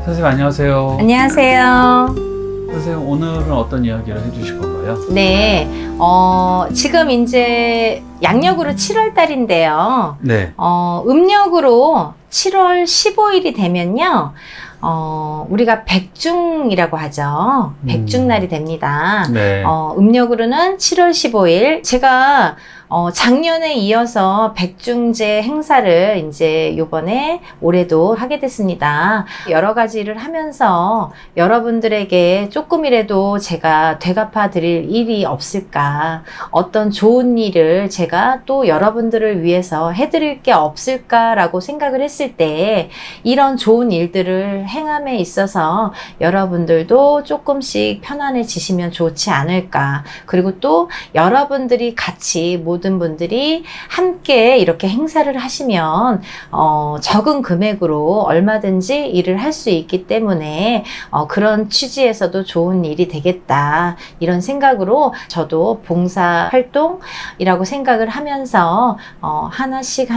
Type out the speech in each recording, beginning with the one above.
선생님 안녕하세요. 안녕하세요. 선생님 오늘은 어떤 이야기를 해주실 건가요? 네, 지금 이제 양력으로 7월 달인데요. 네. 음력으로 7월 15일이 되면요. 우리가 백중이라고 하죠. 백중날이 됩니다. 네. 음력으로는 7월 15일. 제가 작년에 이어서 백중제 행사를 이제 요번에 올해도 하게 됐습니다. 여러 가지를 하면서 여러분들에게 조금이라도 제가 되갚아 드릴 일이 없을까, 어떤 좋은 일을 제가 또 여러분들을 위해서 해드릴 게 없을까라고 생각을 했을 때 이런 좋은 일들을 행함에 있어서 여러분들도 조금씩 편안해지시면 좋지 않을까. 그리고 또 여러분들이 같이 모든 분들이 함께 이렇게 행사를 하시면 적은 금액으로 얼마든지 일을 할 수 있기 때문에 그런 취지에서도 좋은 일이 되겠다 이런 생각으로 저도 봉사활동이라고 생각을 하면서 하나씩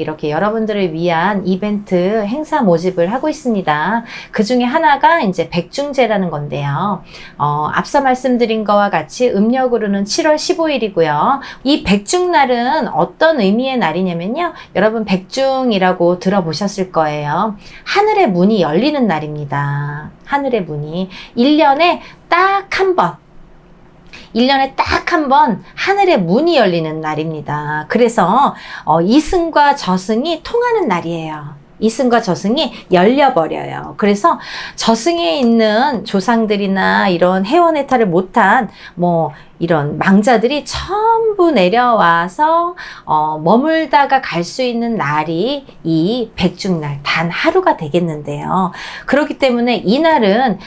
이렇게 여러분들을 위한 이벤트 행사 모집을 하고 있습니다. 그 중에 하나가 이제 백중제라는 건데요. 앞서 말씀드린 거와 같이 음력으로는 7월 15일이고요. 이 백중날은 어떤 의미의 날이냐면요. 여러분 백중이라고 들어보셨을 거예요. 하늘의 문이 열리는 날입니다. 하늘의 문이 1년에 딱 한 번. 1년에 딱 한 번 하늘의 문이 열리는 날입니다. 그래서 이승과 저승이 통하는 날이에요. 이승과 저승이 열려버려요. 그래서 저승에 있는 조상들이나 이런 해원해탈을 못한 이런 망자들이 전부 내려와서 머물다가 갈 수 있는 날이 이 백중날 단 하루가 되겠는데요. 그렇기 때문에 이 날은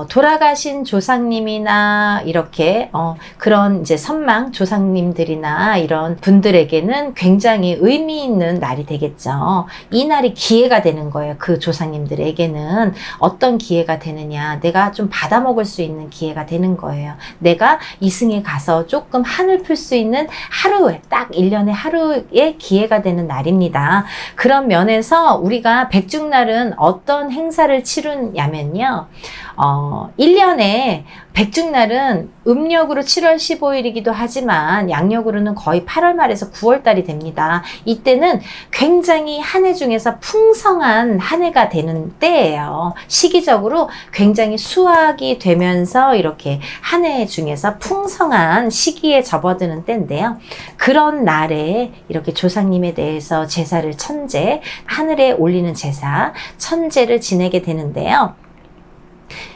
돌아가신 조상님이나 이렇게 그런 이제 선망 조상님들이나 이런 분들에게는 굉장히 의미 있는 날이 되겠죠. 이 날이 기회가 되는 거예요. 그 조상님들에게는 어떤 기회가 되느냐, 내가 좀 받아먹을 수 있는 기회가 되는 거예요. 내가 이승 가서 조금 한을 풀 수 있는 하루에 딱 1년에 하루의 기회가 되는 날입니다. 그런 면에서 우리가 백중날은 어떤 행사를 치르냐면요. 1년에 백중날은 음력으로 7월 15일이기도 하지만 양력으로는 거의 8월 말에서 9월 달이 됩니다. 이때는 굉장히 한 해 중에서 풍성한 한 해가 되는 때예요. 시기적으로 굉장히 수확이 되면서 이렇게 한 해 중에서 풍성한 시기에 접어드는 때인데요. 그런 날에 이렇게 조상님에 대해서 제사를 하늘에 올리는 제사, 천제를 지내게 되는데요.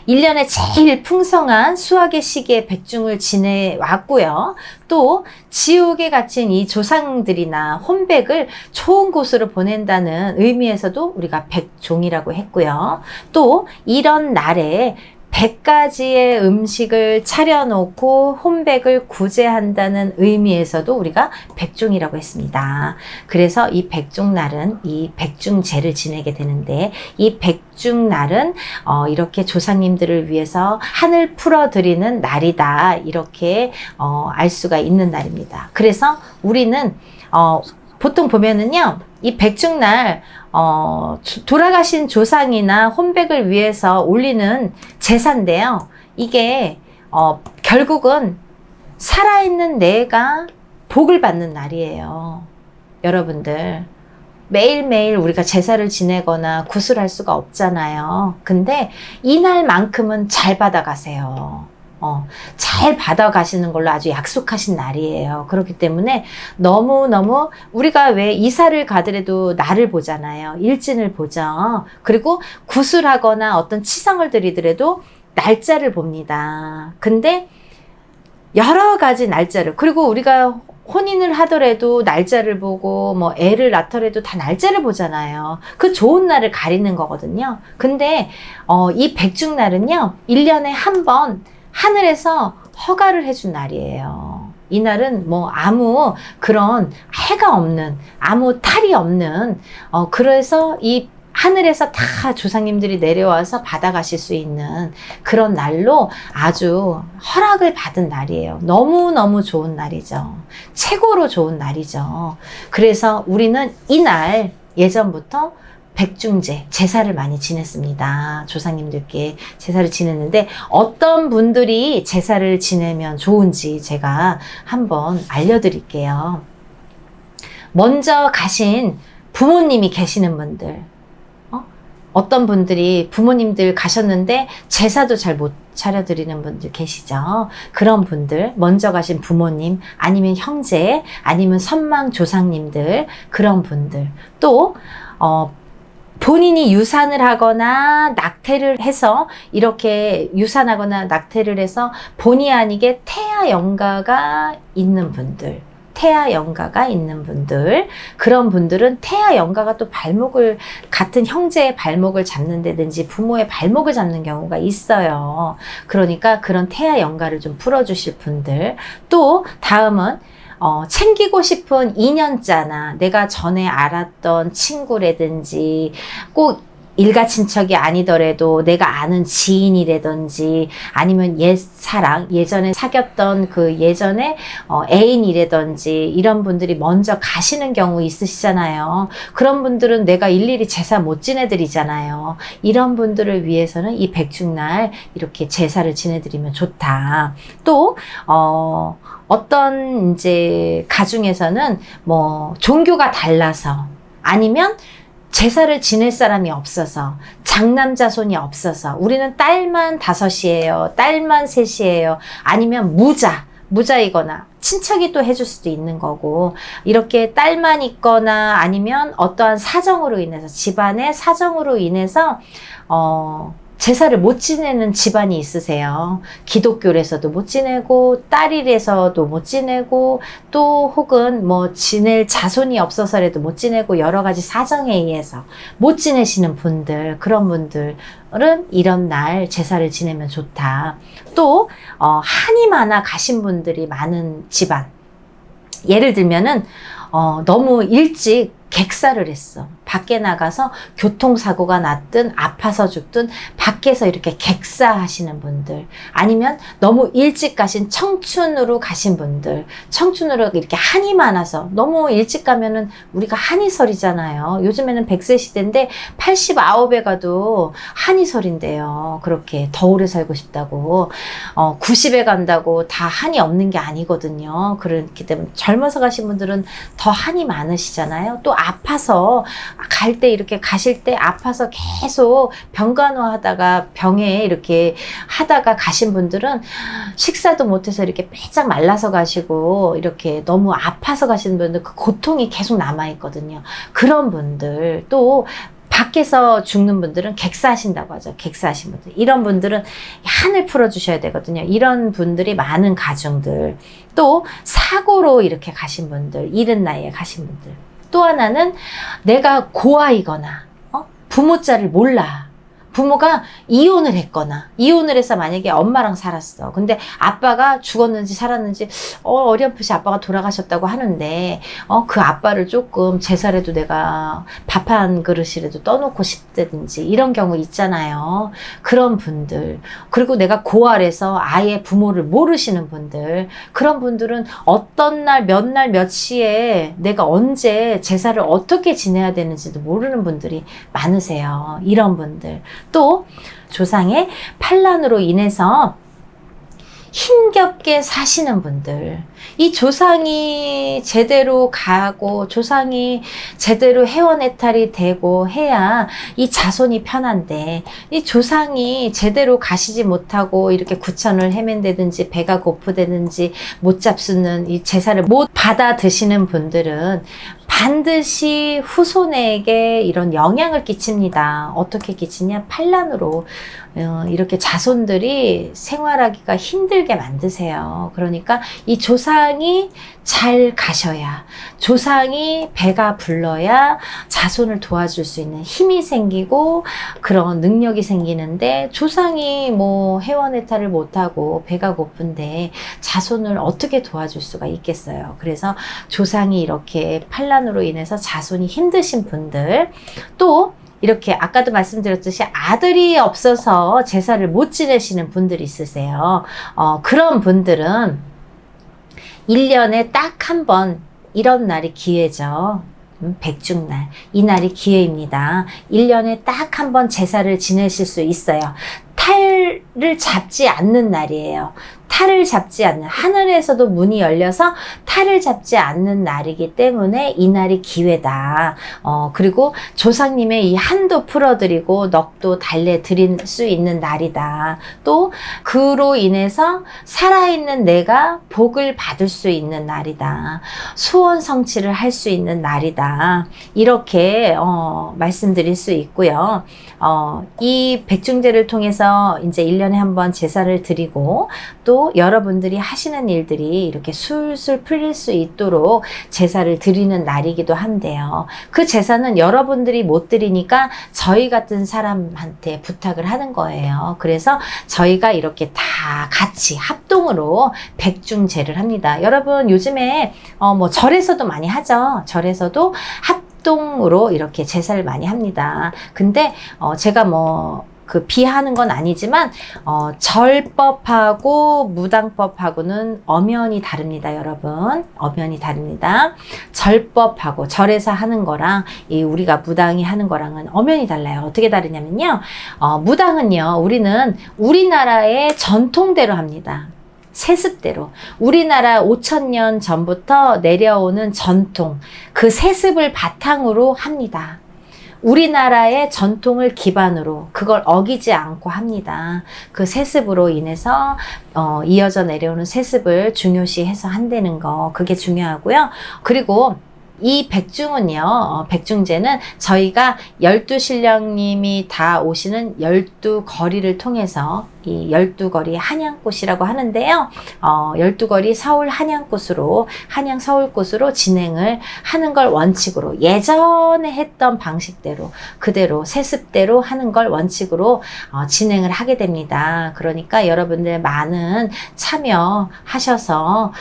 1년에 제일 풍성한 수확의 시기에 백중을 지내왔고요. 또 지옥에 갇힌 이 조상들이나 혼백을 좋은 곳으로 보낸다는 의미에서도 우리가 백종이라고 했고요. 또 이런 날에 100가지의 음식을 차려놓고 혼백을 구제한다는 의미에서도 우리가 백중이라고 했습니다. 그래서 이 백중날은 이 백중제를 지내게 되는데 이 백중날은 이렇게 조상님들을 위해서 한을 풀어드리는 날이다. 이렇게 알 수가 있는 날입니다. 그래서 우리는 보통 보면은요. 이 백중날 돌아가신 조상이나 혼백을 위해서 올리는 제사인데요. 이게 결국은 살아있는 내가 복을 받는 날이에요. 여러분들 매일매일 우리가 제사를 지내거나 구슬할 수가 없잖아요. 근데 이날만큼은 잘 받아가세요. 잘 받아가시는 걸로 아주 약속하신 날이에요. 그렇기 때문에 너무너무 우리가 왜 이사를 가더라도 날을 보잖아요. 일진을 보죠. 그리고 구슬하거나 어떤 치성을 드리더라도 날짜를 봅니다. 근데 여러 가지 날짜를, 그리고 우리가 혼인을 하더라도 날짜를 보고 애를 낳더라도 다 날짜를 보잖아요. 그 좋은 날을 가리는 거거든요. 근데 이 백중날은요. 1년에 한 번 하늘에서 허가를 해준 날이에요. 이날은 아무 그런 해가 없는, 아무 탈이 없는, 그래서 이 하늘에서 다 조상님들이 내려와서 받아가실 수 있는 그런 날로 아주 허락을 받은 날이에요. 너무너무 좋은 날이죠. 최고로 좋은 날이죠. 그래서 우리는 이날 예전부터 백중제, 제사를 많이 지냈습니다. 조상님들께 제사를 지냈는데 어떤 분들이 제사를 지내면 좋은지 제가 한번 알려드릴게요. 먼저 가신 부모님이 계시는 분들, 어떤 분들이 부모님들 가셨는데 제사도 잘 못 차려드리는 분들 계시죠. 그런 분들, 먼저 가신 부모님, 아니면 형제, 아니면 선망 조상님들, 그런 분들. 또 본인이 유산을 하거나 낙태를 해서 이렇게 유산하거나 낙태를 해서 본의 아니게 태아 영가가 있는 분들, 태아 영가가 있는 분들, 그런 분들은 태아 영가가 또 발목을, 같은 형제의 발목을 잡는다든지 부모의 발목을 잡는 경우가 있어요. 그러니까 그런 태아 영가를 좀 풀어주실 분들. 또 다음은 챙기고 싶은 인연자나 내가 전에 알았던 친구라든지 꼭 일가 친척이 아니더라도 내가 아는 지인이라든지 아니면 옛 사랑, 예전에 사귀었던 그 예전에 애인이라든지 이런 분들이 먼저 가시는 경우 있으시잖아요. 그런 분들은 내가 일일이 제사 못 지내드리잖아요. 이런 분들을 위해서는 이 백중날 이렇게 제사를 지내드리면 좋다. 또 어떤 이제 가중에서는 뭐 종교가 달라서 아니면 제사를 지낼 사람이 없어서, 장남자손이 없어서, 우리는 딸만 5이에요, 딸만 3이에요, 아니면 무자이거나 친척이 또 해줄 수도 있는 거고, 이렇게 딸만 있거나 아니면 어떠한 사정으로 인해서, 집안의 사정으로 인해서 제사를 못 지내는 집안이 있으세요. 기독교에서도 못 지내고 딸이라서도 못 지내고 또 혹은 뭐 지낼 자손이 없어서라도 못 지내고 여러 가지 사정에 의해서 못 지내시는 분들, 그런 분들은 이런 날 제사를 지내면 좋다. 또 한이 많아 가신 분들이 많은 집안, 예를 들면은 너무 일찍 객사를 했어. 밖에 나가서 교통사고가 났든 아파서 죽든 밖에서 이렇게 객사하시는 분들, 아니면 너무 일찍 가신 청춘으로 가신 분들, 청춘으로 이렇게 한이 많아서 너무 일찍 가면은 우리가 한이설이잖아요. 요즘에는 100세 시대인데 89에 가도 한이설인데요. 그렇게 더 오래 살고 싶다고 90에 간다고 다 한이 없는 게 아니거든요. 그렇기 때문에 젊어서 가신 분들은 더 한이 많으시잖아요. 또 아파서 갈 때 이렇게 가실 때 아파서 계속 병간호하다가 병에 이렇게 하다가 가신 분들은 식사도 못해서 이렇게 빼짝 말라서 가시고 이렇게 너무 아파서 가시는 분들, 그 고통이 계속 남아있거든요. 그런 분들, 또 밖에서 죽는 분들은 객사하신다고 하죠. 객사하신 분들. 이런 분들은 한을 풀어주셔야 되거든요. 이런 분들이 많은 가중들. 또 사고로 이렇게 가신 분들, 이른 나이에 가신 분들. 또 하나는 내가 고아이거나 부모 자를 몰라. 부모가 이혼을 했거나, 이혼을 해서 만약에 엄마랑 살았어. 근데 아빠가 죽었는지 살았는지 어렴풋이 아빠가 돌아가셨다고 하는데 그 아빠를 조금 제사라도 내가 밥 한 그릇이라도 떠놓고 싶다든지 이런 경우 있잖아요. 그런 분들, 그리고 내가 고아라서 아예 부모를 모르시는 분들, 그런 분들은 어떤 날 몇 시에 내가 언제 제사를 어떻게 지내야 되는지도 모르는 분들이 많으세요. 이런 분들. 또 조상의 판란으로 인해서 힘겹게 사시는 분들, 이 조상이 제대로 가고 조상이 제대로 해원해탈이 되고 해야 이 자손이 편한데, 이 조상이 제대로 가시지 못하고 이렇게 구천을 헤맨다든지 배가 고프다든지 못 잡수는 이 제사를 못 받아 드시는 분들은 반드시 후손에게 이런 영향을 끼칩니다. 어떻게 끼치냐? 판란으로 이렇게 자손들이 생활하기가 힘들게 만드세요. 그러니까 이 조상이 잘 가셔야, 조상이 배가 불러야 자손을 도와줄 수 있는 힘이 생기고 그런 능력이 생기는데, 조상이 뭐 해원해탈을 못하고 배가 고픈데 자손을 어떻게 도와줄 수가 있겠어요. 그래서 조상이 이렇게 판란으로 인해서 자손이 힘드신 분들, 또 이렇게 아까도 말씀드렸듯이 아들이 없어서 제사를 못 지내시는 분들이 있으세요. 그런 분들은 1년에 딱 한 번 이런 날이 기회죠. 백중날. 이 날이 기회입니다. 1년에 딱 한 번 제사를 지내실 수 있어요. 탈을 잡지 않는 날이에요. 탈을 잡지 않는, 하늘에서도 문이 열려서 탈을 잡지 않는 날이기 때문에 이 날이 기회다. 그리고 조상님의 이 한도 풀어드리고 넋도 달래드릴 수 있는 날이다. 또 그로 인해서 살아있는 내가 복을 받을 수 있는 날이다. 소원 성취를 할 수 있는 날이다. 이렇게 말씀드릴 수 있고요. 이 백중제를 통해서 이제 1년에 한 번 제사를 드리고 또 여러분들이 하시는 일들이 이렇게 술술 풀릴 수 있도록 제사를 드리는 날이기도 한데요. 그 제사는 여러분들이 못 드리니까 저희 같은 사람한테 부탁을 하는 거예요. 그래서 저희가 이렇게 다 같이 합동으로 백중제를 합니다. 여러분 요즘에 뭐 절에서도 많이 하죠. 절에서도 합동으로 이렇게 제사를 많이 합니다. 근데 제가 비하는 건 아니지만 절법하고 무당법하고는 엄연히 다릅니다, 여러분. 엄연히 다릅니다. 절법하고 절에서 하는 거랑 우리가 무당이 하는 거랑은 엄연히 달라요. 어떻게 다르냐면요. 무당은요, 우리는 우리나라의 전통대로 합니다. 세습대로. 우리나라 5,000년 전부터 내려오는 전통, 그 세습을 바탕으로 합니다. 우리나라의 전통을 기반으로 그걸 어기지 않고 합니다. 그 세습으로 인해서 이어져 내려오는 세습을 중요시해서 한다는 거, 그게 중요하고요. 그리고 이 백중은요, 백중제는 저희가 12신령님이 다 오시는 12거리를 통해서 이 12거리 한양꽃이라고 하는데요. 12거리 서울 한양꽃으로, 한양 서울꽃으로 진행을 하는 걸 원칙으로, 예전에 했던 방식대로, 그대로, 세습대로 하는 걸 원칙으로 진행을 하게 됩니다. 그러니까 여러분들 많은 참여하셔서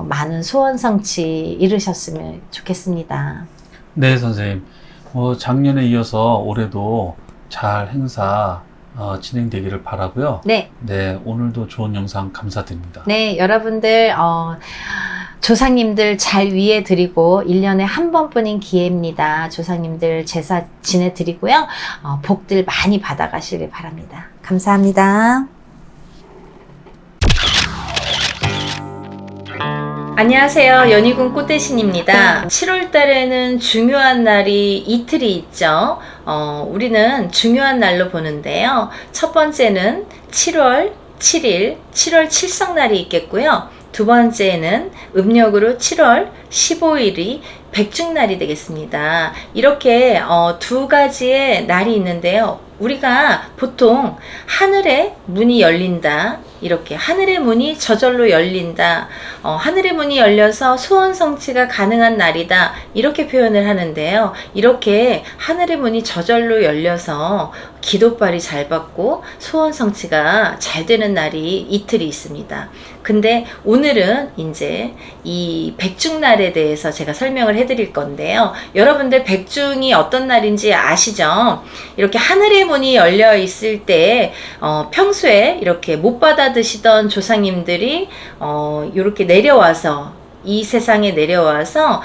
많은 소원 성취 이루셨으면 좋겠습니다. 네, 선생님. 작년에 이어서 올해도 잘 행사 진행되기를 바라고요. 네. 네, 오늘도 좋은 영상 감사드립니다. 네, 여러분들 조상님들 잘 위해드리고 1년에 한 번뿐인 기회입니다. 조상님들 제사 지내드리고요. 복들 많이 받아가시길 바랍니다. 감사합니다. 안녕하세요. 연희군 꽃대신입니다. 7월 달에는 중요한 날이 이틀이 있죠. 우리는 중요한 날로 보는데요. 첫 번째는 7월 7일, 7월 칠성날이 있겠고요. 두 번째는 음력으로 7월 15일이 백중날이 되겠습니다. 이렇게 두 가지의 날이 있는데요. 우리가 보통 하늘의 문이 열린다, 이렇게 하늘의 문이 저절로 열린다, 하늘의 문이 열려서 소원 성취가 가능한 날이다, 이렇게 표현을 하는데요. 이렇게 하늘의 문이 저절로 열려서 기도빨이 잘 받고 소원 성취가 잘 되는 날이 이틀이 있습니다. 근데 오늘은 이제 이 백중날에 대해서 제가 설명을 해드릴 건데요. 여러분들 백중이 어떤 날인지 아시죠? 이렇게 하늘의 문이 열려 있을 때 평소에 이렇게 못 받아 드시던 조상님들이 이렇게 내려와서 이 세상에 내려와서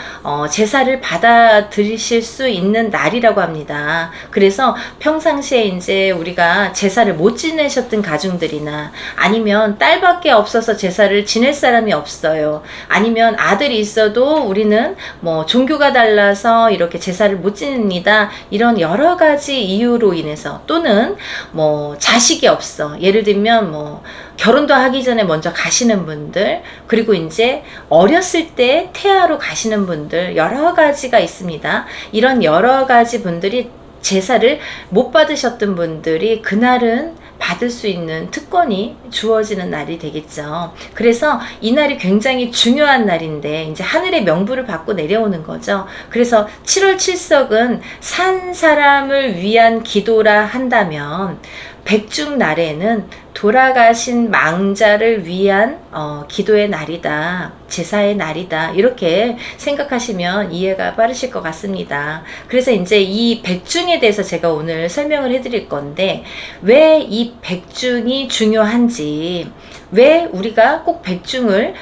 제사를 받아 드리실 수 있는 날이라고 합니다. 그래서 평상시에 이제 우리가 제사를 못 지내셨던 가정들이나 아니면 딸밖에 없어서 제사를 지낼 사람이 없어요. 아니면 아들이 있어도 우리는 뭐 종교가 달라서 이렇게 제사를 못 지냅니다. 이런 여러 가지 이유로 인해서, 또는 뭐 자식이 없어. 예를 들면 뭐 결혼도 하기 전에 먼저 가시는 분들, 그리고 이제 어렸을 때 태아로 가시는 분들, 여러 가지가 있습니다. 이런 여러 가지 분들이 제사를 못 받으셨던 분들이 그날은 받을 수 있는 특권이 주어지는 날이 되겠죠. 그래서 이 날이 굉장히 중요한 날인데 이제 하늘의 명부를 받고 내려오는 거죠. 그래서 7월 칠석은 산 사람을 위한 기도라 한다면 백중날에는 돌아가신 망자를 위한 기도의 날이다, 제사의 날이다, 이렇게 생각하시면 이해가 빠르실 것 같습니다. 그래서 이제 이 백중에 대해서 제가 오늘 설명을 해드릴 건데, 왜 이 백중이 중요한지, 왜 우리가 꼭 백중을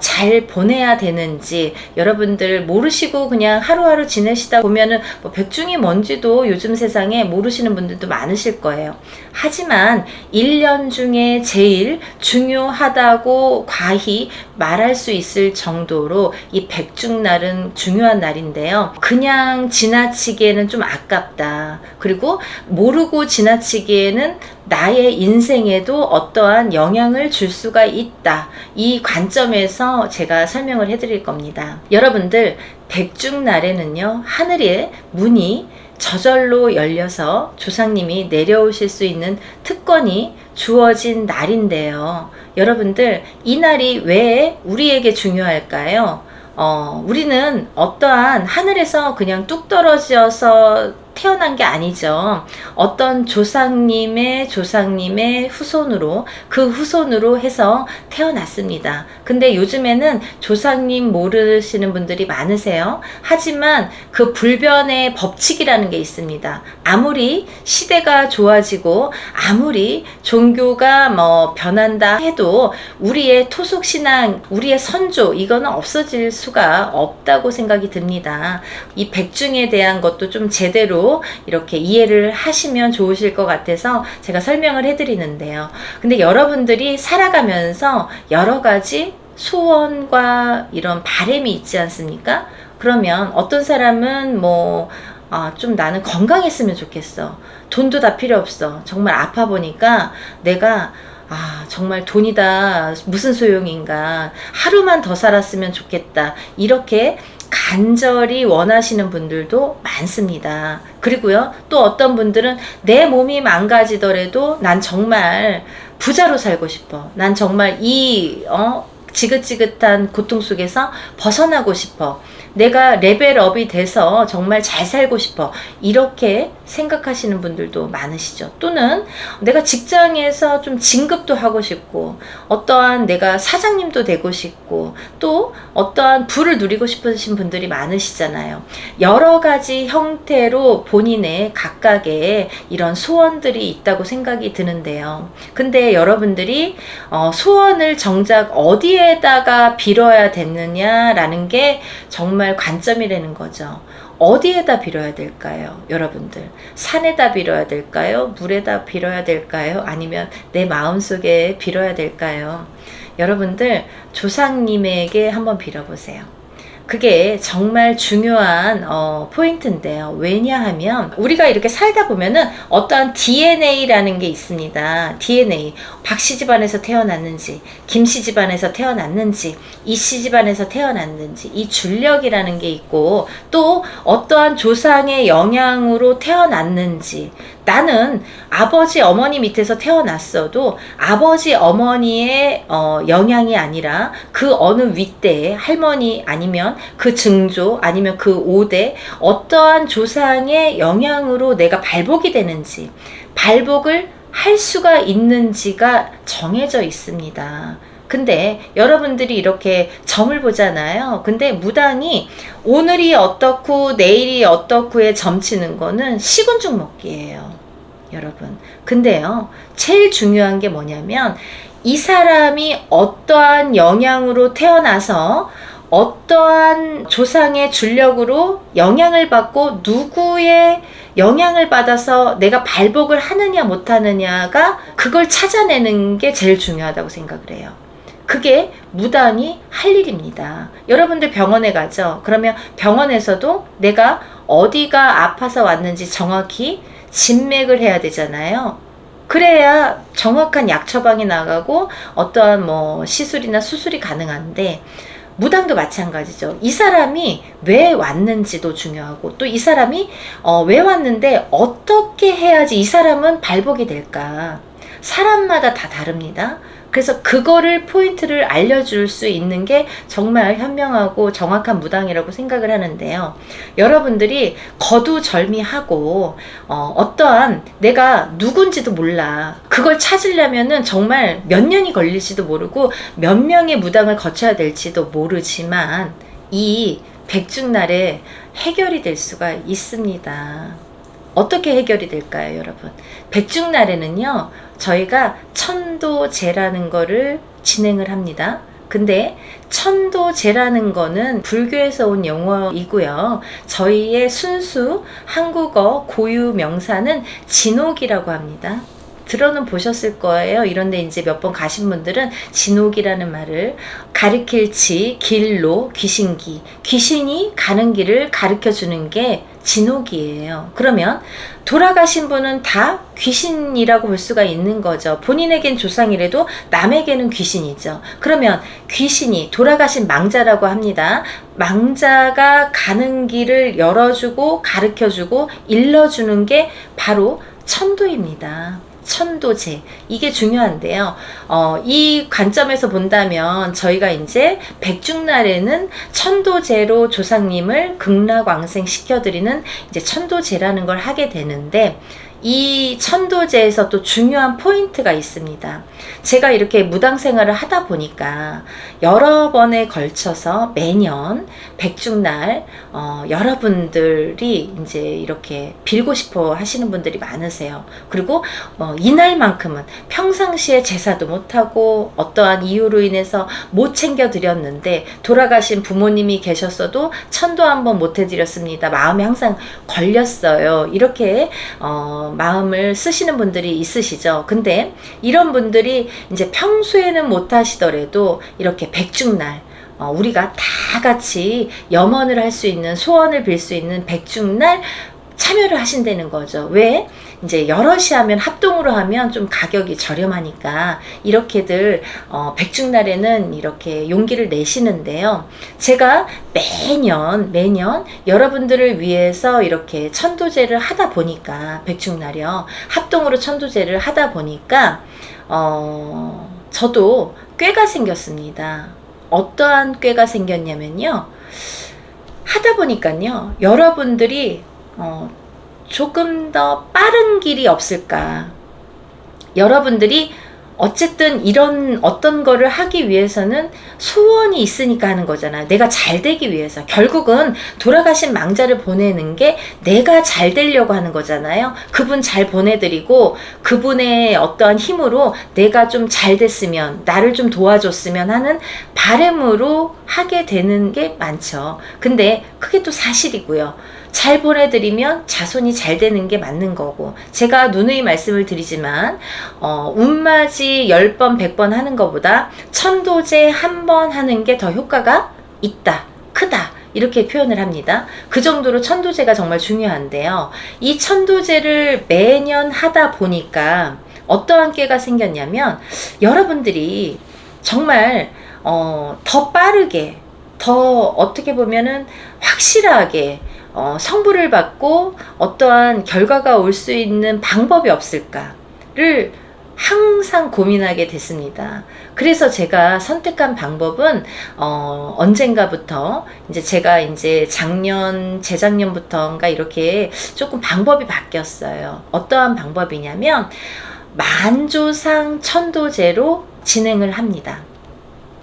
잘 보내야 되는지, 여러분들 모르시고 그냥 하루하루 지내시다 보면은 뭐 백중이 뭔지도 요즘 세상에 모르시는 분들도 많으실 거예요. 하지만 1년 중에 제일 중요하다고 과히 말할 수 있을 정도로 이 백중날은 중요한 날인데요. 그냥 지나치기에는 좀 아깝다. 그리고 모르고 지나치기에는 나의 인생에도 어떠한 영향을 줄 수가 있다. 이 관점에서 제가 설명을 해드릴 겁니다. 여러분들, 백중날에는요, 하늘의 문이 저절로 열려서 조상님이 내려오실 수 있는 특권이 주어진 날인데요. 여러분들, 이 날이 왜 우리에게 중요할까요? 우리는 어떠한 하늘에서 그냥 뚝 떨어져서 태어난 게 아니죠. 어떤 조상님의 후손으로, 그 후손으로 해서 태어났습니다. 근데 요즘에는 조상님 모르시는 분들이 많으세요. 하지만 그 불변의 법칙이라는 게 있습니다. 아무리 시대가 좋아지고 아무리 종교가 뭐 변한다 해도 우리의 토속신앙, 우리의 선조, 이거는 없어질 수가 없다고 생각이 듭니다. 이 백중에 대한 것도 좀 제대로 이렇게 이해를 하시면 좋으실 것 같아서 제가 설명을 해드리는데요. 근데 여러분들이 살아가면서 여러 가지 소원과 이런 바람이 있지 않습니까? 그러면 어떤 사람은 좀 나는 건강했으면 좋겠어. 돈도 다 필요 없어. 정말 아파 보니까 내가 정말 돈이 다 무슨 소용인가. 하루만 더 살았으면 좋겠다. 이렇게 간절히 원하시는 분들도 많습니다. 그리고요, 또 어떤 분들은 내 몸이 망가지더라도 난 정말 부자로 살고 싶어. 난 정말 이 지긋지긋한 고통 속에서 벗어나고 싶어. 내가 레벨업이 돼서 정말 잘 살고 싶어. 이렇게 생각하시는 분들도 많으시죠. 또는 내가 직장에서 좀 진급도 하고 싶고, 어떠한 내가 사장님도 되고 싶고, 또 어떠한 부를 누리고 싶으신 분들이 많으시잖아요. 여러 가지 형태로 본인의 각각의 이런 소원들이 있다고 생각이 드는데요. 근데 여러분들이 소원을 정작 어디에다가 빌어야 되느냐라는 게 정말 관점이라는 거죠. 어디에다 빌어야 될까요? 여러분들, 산에다 빌어야 될까요? 물에다 빌어야 될까요? 아니면 내 마음속에 빌어야 될까요? 여러분들, 조상님에게 한번 빌어보세요. 그게 정말 중요한 포인트인데요. 왜냐하면 우리가 이렇게 살다 보면은 어떠한 DNA라는 게 있습니다. DNA. 박씨 집안에서 태어났는지, 김씨 집안에서 태어났는지, 이씨 집안에서 태어났는지, 이 줄력이라는 게 있고, 또 어떠한 조상의 영향으로 태어났는지, 나는 아버지 어머니 밑에서 태어났어도 아버지 어머니의 영향이 아니라 그 어느 윗대의 할머니, 아니면 그 증조, 아니면 그 5대 어떠한 조상의 영향으로 내가 발복이 되는지, 발복을 할 수가 있는지가 정해져 있습니다. 근데 여러분들이 이렇게 점을 보잖아요. 근데 무당이 오늘이 어떻고 내일이 어떻고에 점치는 거는 시군죽 먹기예요, 여러분. 근데요, 제일 중요한 게 뭐냐면 이 사람이 어떠한 영향으로 태어나서 어떠한 조상의 줄력으로 영향을 받고 누구의 영향을 받아서 내가 발복을 하느냐 못하느냐가, 그걸 찾아내는 게 제일 중요하다고 생각을 해요. 그게 무당이 할 일입니다. 여러분들 병원에 가죠. 그러면 병원에서도 내가 어디가 아파서 왔는지 정확히 진맥을 해야 되잖아요. 그래야 정확한 약 처방이 나가고 어떠한 시술이나 수술이 가능한데, 무당도 마찬가지죠. 이 사람이 왜 왔는지도 중요하고, 또 이 사람이 왜 왔는데 어떻게 해야지 이 사람은 발복이 될까. 사람마다 다 다릅니다. 그래서 그거를 포인트를 알려줄 수 있는 게 정말 현명하고 정확한 무당이라고 생각을 하는데요. 여러분들이 거두절미하고 어떠한 내가 누군지도 몰라. 그걸 찾으려면은 정말 몇 년이 걸릴지도 모르고 몇 명의 무당을 거쳐야 될지도 모르지만 이 백중날에 해결이 될 수가 있습니다. 어떻게 해결이 될까요, 여러분? 백중날에는요, 저희가 천도제라는 거를 진행을 합니다. 근데 천도제라는 거는 불교에서 온 용어이고요. 저희의 순수 한국어 고유 명사는 진옥이라고 합니다. 들어는 보셨을 거예요. 이런데 이제 몇 번 가신 분들은 진옥이라는 말을 가리킬 지, 길로, 귀신기. 귀신이 가는 길을 가르쳐 주는 게 진옥이에요. 그러면 돌아가신 분은 다 귀신이라고 볼 수가 있는 거죠. 본인에겐 조상이라도 남에게는 귀신이죠. 그러면 귀신이 돌아가신 망자라고 합니다. 망자가 가는 길을 열어주고 가르쳐주고 일러주는 게 바로 천도입니다. 천도제. 이게 중요한데요. 이 관점에서 본다면 저희가 이제 백중날에는 천도제로 조상님을 극락왕생 시켜드리는 이제 천도제라는 걸 하게 되는데, 이 천도제에서 또 중요한 포인트가 있습니다. 제가 이렇게 무당 생활을 하다 보니까 여러 번에 걸쳐서 매년 백중날 여러분들이 이제 이렇게 빌고 싶어 하시는 분들이 많으세요. 그리고 이날만큼은 평상시에 제사도 못하고 어떠한 이유로 인해서 못 챙겨 드렸는데 돌아가신 부모님이 계셨어도 천도 한번 못 해드렸습니다. 마음에 항상 걸렸어요. 이렇게 마음을 쓰시는 분들이 있으시죠. 근데 이런 분들이 이제 평소에는 못 하시더라도 이렇게 백중날 우리가 다 같이 염원을 할 수 있는, 소원을 빌 수 있는 백중날 참여를 하신다는 거죠. 왜? 이제 여럿이 하면, 합동으로 하면 좀 가격이 저렴하니까 이렇게들 백중날에는 이렇게 용기를 내시는데요. 제가 매년 여러분들을 위해서 이렇게 천도제를 하다 보니까, 백중날이요, 합동으로 천도제를 하다 보니까 저도 꾀가 생겼습니다. 어떠한 꾀가 생겼냐면요, 하다 보니까요, 여러분들이 조금 더 빠른 길이 없을까. 여러분들이 어쨌든 이런 어떤 거를 하기 위해서는 소원이 있으니까 하는 거잖아요. 내가 잘 되기 위해서. 결국은 돌아가신 망자를 보내는 게 내가 잘 되려고 하는 거잖아요. 그분 잘 보내드리고 그분의 어떠한 힘으로 내가 좀 잘 됐으면, 나를 좀 도와줬으면 하는 바람으로 하게 되는 게 많죠. 근데 그게 또 사실이고요. 잘 보내드리면 자손이 잘 되는 게 맞는 거고, 제가 누누이 말씀을 드리지만 운맞이 10번 100번 하는 것보다 천도제 한 번 하는 게 더 효과가 있다, 크다, 이렇게 표현을 합니다. 그 정도로 천도제가 정말 중요한데요. 이 천도제를 매년 하다 보니까 어떠한 꾀가 생겼냐면, 여러분들이 정말 더 빠르게, 더 어떻게 보면은 확실하게 성부를 받고 어떠한 결과가 올 수 있는 방법이 없을까를 항상 고민하게 됐습니다. 그래서 제가 선택한 방법은 언젠가부터 이제 제가 이제 재작년부터인가 이렇게 조금 방법이 바뀌었어요. 어떠한 방법이냐면 만조상 천도제로 진행을 합니다.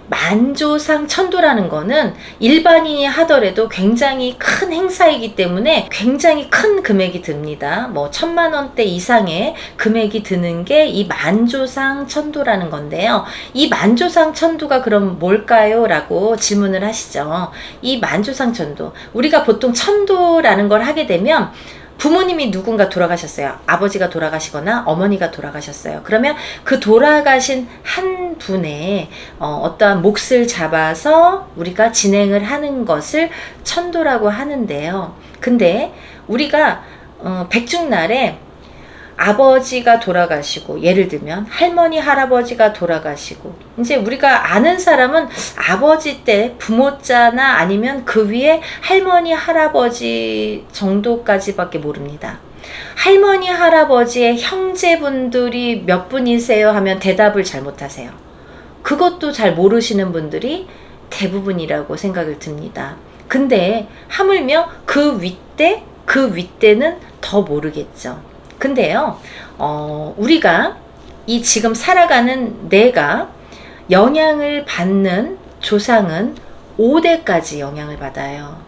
만조상 천도라는 거는 일반인이 하더라도 굉장히 큰 행사이기 때문에 굉장히 큰 금액이 듭니다. 뭐 1,000만 원대 이상의 금액이 드는 게 이 만조상 천도라는 건데요. 이 만조상 천도가 그럼 뭘까요? 라고 질문을 하시죠. 이 만조상 천도, 우리가 보통 천도라는 걸 하게 되면 부모님이 누군가 돌아가셨어요. 아버지가 돌아가시거나 어머니가 돌아가셨어요. 그러면 그 돌아가신 한 분의 어떠한 몫을 잡아서 우리가 진행을 하는 것을 천도라고 하는데요. 근데 우리가 백중날에 아버지가 돌아가시고, 예를 들면 할머니 할아버지가 돌아가시고, 이제 우리가 아는 사람은 아버지 때 부모자나 아니면 그 위에 할머니 할아버지 정도까지밖에 모릅니다. 할머니 할아버지의 형제분들이 몇 분이세요 하면 대답을 잘 못하세요. 그것도 잘 모르시는 분들이 대부분이라고 생각을 듭니다. 근데 하물며 그 윗대는 더 모르겠죠. 근데요, 우리가 이 지금 살아가는 내가 영향을 받는 조상은 5대까지 영향을 받아요.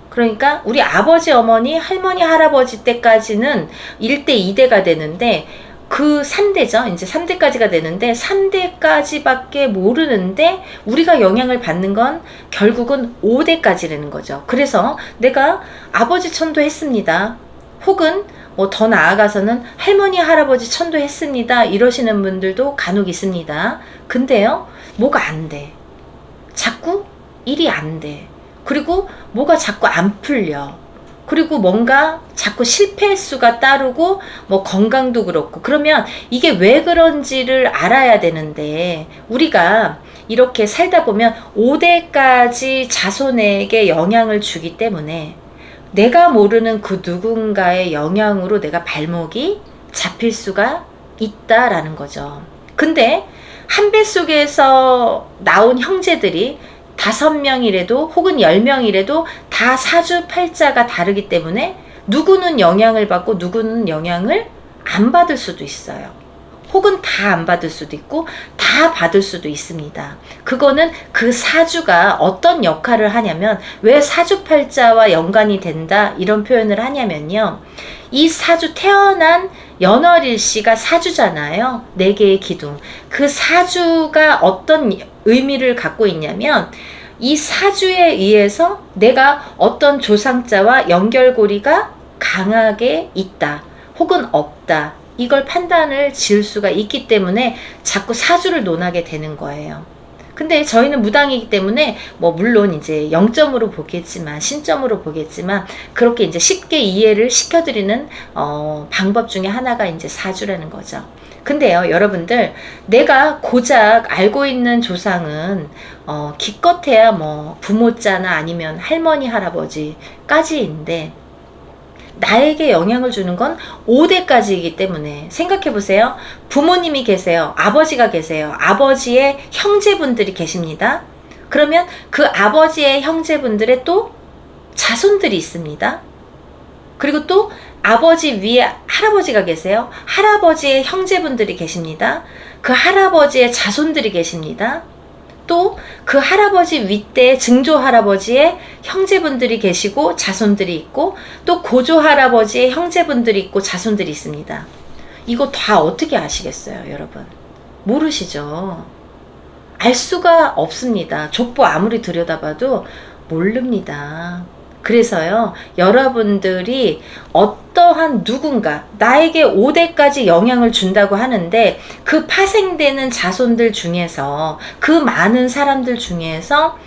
그러니까 우리 아버지, 어머니, 할머니, 할아버지 때까지는 1대, 2대가 되는데 그 3대죠. 이제 3대까지가 되는데 3대까지밖에 모르는데 우리가 영향을 받는 건 결국은 5대까지라는 거죠. 그래서 내가 아버지 천도했습니다. 혹은 뭐 더 나아가서는 할머니, 할아버지 천도했습니다. 이러시는 분들도 간혹 있습니다. 근데요, 뭐가 안 돼. 자꾸 일이 안 돼. 그리고 뭐가 자꾸 안 풀려. 그리고 뭔가 자꾸 실패 횟수가 따르고 뭐 건강도 그렇고. 그러면 이게 왜 그런지를 알아야 되는데 우리가 이렇게 살다 보면 5대까지 자손에게 영향을 주기 때문에 내가 모르는 그 누군가의 영향으로 내가 발목이 잡힐 수가 있다라는 거죠. 근데 한 뱃속에서 나온 형제들이 5명이라도 혹은 10명이라도 다 사주팔자가 다르기 때문에 누구는 영향을 받고 누구는 영향을 안 받을 수도 있어요. 혹은 다 안 받을 수도 있고 다 받을 수도 있습니다. 그거는 그 사주가 어떤 역할을 하냐면, 왜 사주팔자와 연관이 된다 이런 표현을 하냐면요, 이 사주 태어난 연월일시가 사주잖아요. 4개의 기둥. 그 사주가 어떤 의미를 갖고 있냐면 이 사주에 의해서 내가 어떤 조상자와 연결고리가 강하게 있다 혹은 없다, 이걸 판단을 지을 수가 있기 때문에 자꾸 사주를 논하게 되는 거예요. 근데 저희는 무당이기 때문에 뭐 물론 이제 0점으로 보겠지만, 신점으로 보겠지만 그렇게 이제 쉽게 이해를 시켜드리는 방법 중에 하나가 이제 사주라는 거죠. 근데요, 여러분들, 내가 고작 알고 있는 조상은 기껏해야 뭐 부모자나 아니면 할머니, 할아버지까지인데 나에게 영향을 주는 건 5대까지이기 때문에 생각해 보세요. 부모님이 계세요. 아버지가 계세요. 아버지의 형제분들이 계십니다. 그러면 그 아버지의 형제분들의 또 자손들이 있습니다. 그리고 또 아버지 위에 할아버지가 계세요. 할아버지의 형제분들이 계십니다. 그 할아버지의 자손들이 계십니다. 또 그 할아버지 윗대 증조 할아버지의 형제분들이 계시고 자손들이 있고, 또 고조 할아버지의 형제분들이 있고 자손들이 있습니다. 이거 다 어떻게 아시겠어요, 여러분? 모르시죠? 알 수가 없습니다. 족보 아무리 들여다봐도 모릅니다. 그래서요, 여러분들이 어떠한 누군가 나에게 5대까지 영향을 준다고 하는데 그 파생되는 자손들 중에서, 그 많은 사람들 중에서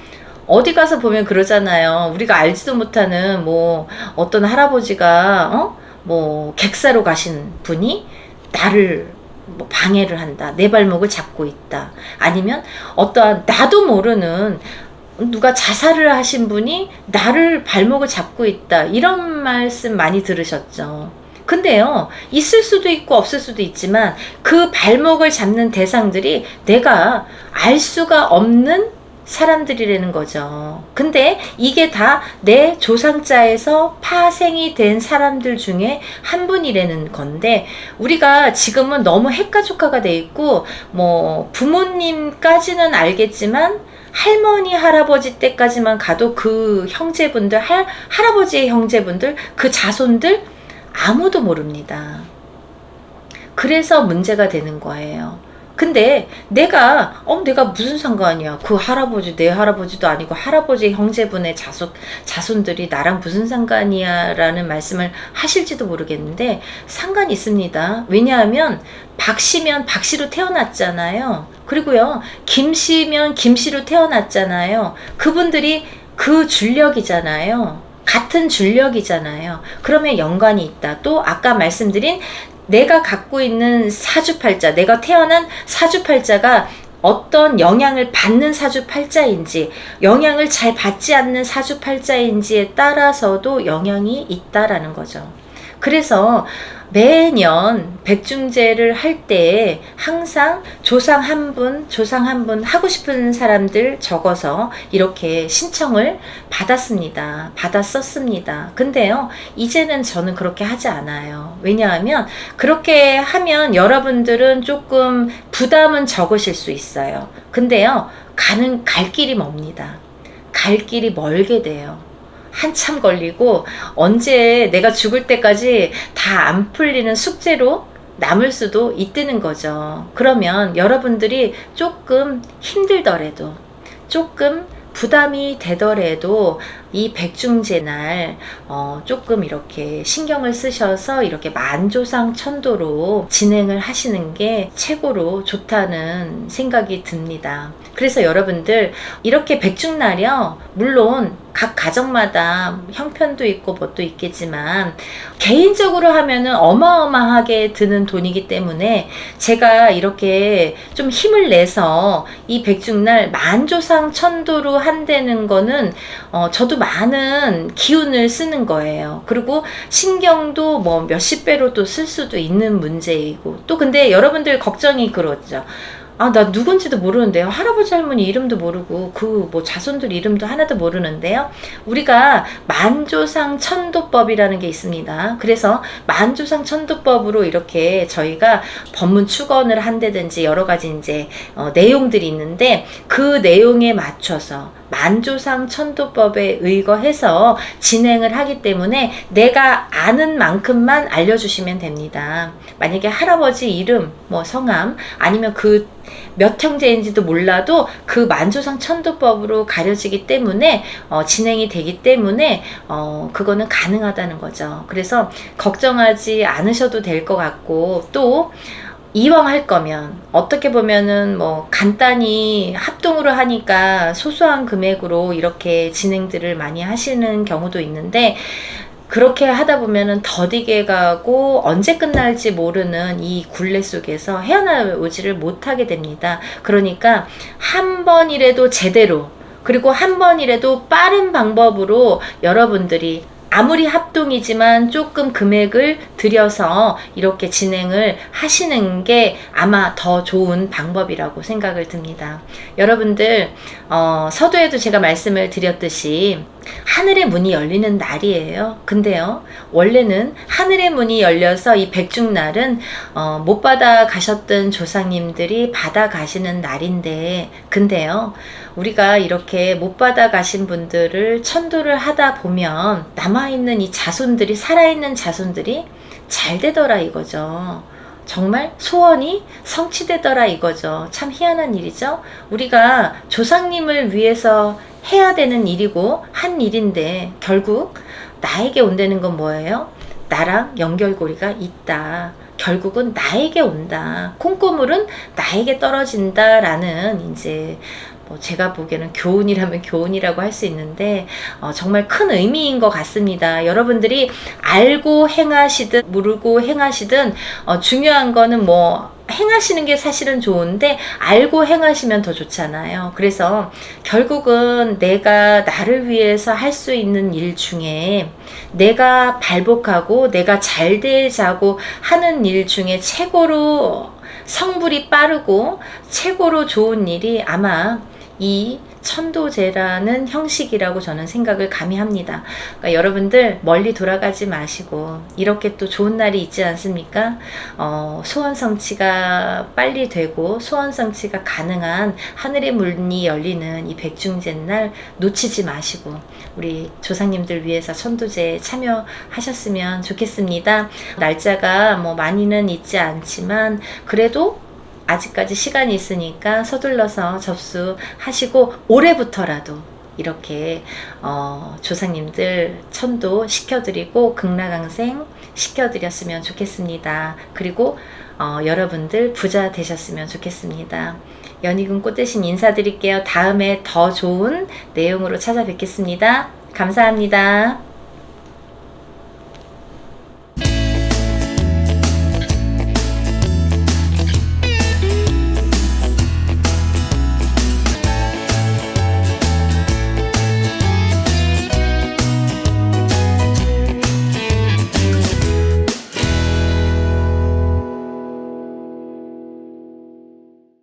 어디 가서 보면 그러잖아요. 우리가 알지도 못하는 뭐 어떤 할아버지가 뭐 객사로 가신 분이 나를 뭐 방해를 한다, 내 발목을 잡고 있다, 아니면 어떠한 나도 모르는 누가 자살을 하신 분이 나를 발목을 잡고 있다, 이런 말씀 많이 들으셨죠. 근데요, 있을 수도 있고 없을 수도 있지만 그 발목을 잡는 대상들이 내가 알 수가 없는 사람들이라는 거죠. 근데 이게 다 내 조상자에서 파생이 된 사람들 중에 한 분이라는 건데, 우리가 지금은 너무 핵가족화가 돼 있고 뭐 부모님까지는 알겠지만 할머니, 할아버지 때까지만 가도 그 형제분들, 할아버지의 형제분들, 그 자손들 아무도 모릅니다. 그래서 문제가 되는 거예요. 근데 내가 무슨 상관이야, 그 할아버지 내 할아버지도 아니고 할아버지 형제분의 자손들이 나랑 무슨 상관이야 라는 말씀을 하실지도 모르겠는데 상관이 있습니다. 왜냐하면 박씨면 박씨로 태어났잖아요. 그리고요, 김씨면 김씨로 태어났잖아요. 그분들이 그 줄력이잖아요. 같은 줄력이잖아요. 그러면 연관이 있다. 또 아까 말씀드린 내가 갖고 있는 사주팔자, 내가 태어난 사주팔자가 어떤 영향을 받는 사주팔자인지, 영향을 잘 받지 않는 사주팔자인지에 따라서도 영향이 있다라는 거죠. 그래서 매년 백중제를 할 때 항상 조상 한 분 하고 싶은 사람들 적어서 이렇게 신청을 받았었습니다. 근데요, 이제는 저는 그렇게 하지 않아요. 왜냐하면 그렇게 하면 여러분들은 조금 부담은 적으실 수 있어요. 근데요, 갈 길이 멉니다. 갈 길이 멀게 돼요. 한참 걸리고 언제 내가 죽을 때까지 다 안 풀리는 숙제로 남을 수도 있다는 거죠. 그러면 여러분들이 조금 힘들더라도, 조금 부담이 되더라도 이 백중제 날 조금 이렇게 신경을 쓰셔서 이렇게 만조상천도로 진행을 하시는 게 최고로 좋다는 생각이 듭니다. 그래서 여러분들 이렇게 백중날이요, 물론 각 가정마다 형편도 있고 뭣도 있겠지만 개인적으로 하면은 어마어마하게 드는 돈이기 때문에 제가 이렇게 좀 힘을 내서 이 백중날 만조상천도로 한다는 거는 저도 많은 기운을 쓰는 거예요. 그리고 신경도 뭐 몇십 배로 또 쓸 수도 있는 문제이고, 또 근데 여러분들 걱정이 그렇죠. 나 누군지도 모르는데요. 할아버지 할머니 이름도 모르고 그 뭐 자손들 이름도 하나도 모르는데요. 우리가 만조상 천도법이라는 게 있습니다. 그래서 만조상 천도법으로 이렇게 저희가 법문 축원을 한다든지 여러 가지 이제 내용들이 있는데, 그 내용에 맞춰서 만조상 천도법에 의거해서 진행을 하기 때문에 내가 아는 만큼만 알려주시면 됩니다. 만약에 할아버지 이름, 뭐 성함, 아니면 그 몇 형제인지도 몰라도 그 만조상 천도법으로 가려지기 때문에 진행이 되기 때문에 그거는 가능하다는 거죠. 그래서 걱정하지 않으셔도 될 것 같고, 또 이왕 할 거면 어떻게 보면은 뭐 간단히 합동으로 하니까 소소한 금액으로 이렇게 진행들을 많이 하시는 경우도 있는데, 그렇게 하다 보면은 더디게 가고 언제 끝날지 모르는 이 굴레 속에서 헤어나오지를 못하게 됩니다. 그러니까 한 번이라도 제대로, 그리고 한 번이라도 빠른 방법으로 여러분들이 아무리 합동이지만 조금 금액을 들여서 이렇게 진행을 하시는 게 아마 더 좋은 방법이라고 생각을 듭니다. 여러분들 서두에도 제가 말씀을 드렸듯이 하늘의 문이 열리는 날이에요. 근데요, 원래는 하늘의 문이 열려서 이 백중날은 못 받아 가셨던 조상님들이 받아 가시는 날인데, 근데요, 우리가 이렇게 못 받아 가신 분들을 천도를 하다 보면 남아있는 이 자손들이, 살아있는 자손들이 잘 되더라 이거죠. 정말 소원이 성취되더라 이거죠. 참 희한한 일이죠. 우리가 조상님을 위해서 해야 되는 일이고 한 일인데 결국 나에게 온다는 건 뭐예요? 나랑 연결고리가 있다. 결국은 나에게 온다. 콩고물은 나에게 떨어진다라는 이제 제가 보기에는 교훈이라면 교훈이라고 할 수 있는데 정말 큰 의미인 것 같습니다. 여러분들이 알고 행하시든 모르고 행하시든 중요한 거는 뭐 행하시는 게 사실은 좋은데 알고 행하시면 더 좋잖아요. 그래서 결국은 내가 나를 위해서 할 수 있는 일 중에 내가 발복하고 내가 잘 되자고 하는 일 중에 최고로 성불이 빠르고 최고로 좋은 일이 아마 이 천도제라는 형식이라고 저는 생각을 감히 합니다. 그러니까 여러분들 멀리 돌아가지 마시고 이렇게 또 좋은 날이 있지 않습니까? 소원 성취가 빨리 되고 소원 성취가 가능한 하늘의 문이 열리는 이 백중제 날 놓치지 마시고 우리 조상님들 위해서 천도제에 참여하셨으면 좋겠습니다. 날짜가 뭐 많이는 있지 않지만 그래도 아직까지 시간이 있으니까 서둘러서 접수하시고 올해부터라도 이렇게 조상님들 천도 시켜드리고 극락강생 시켜드렸으면 좋겠습니다. 그리고 여러분들 부자 되셨으면 좋겠습니다. 연희군 꽃대신 인사드릴게요. 다음에 더 좋은 내용으로 찾아뵙겠습니다. 감사합니다.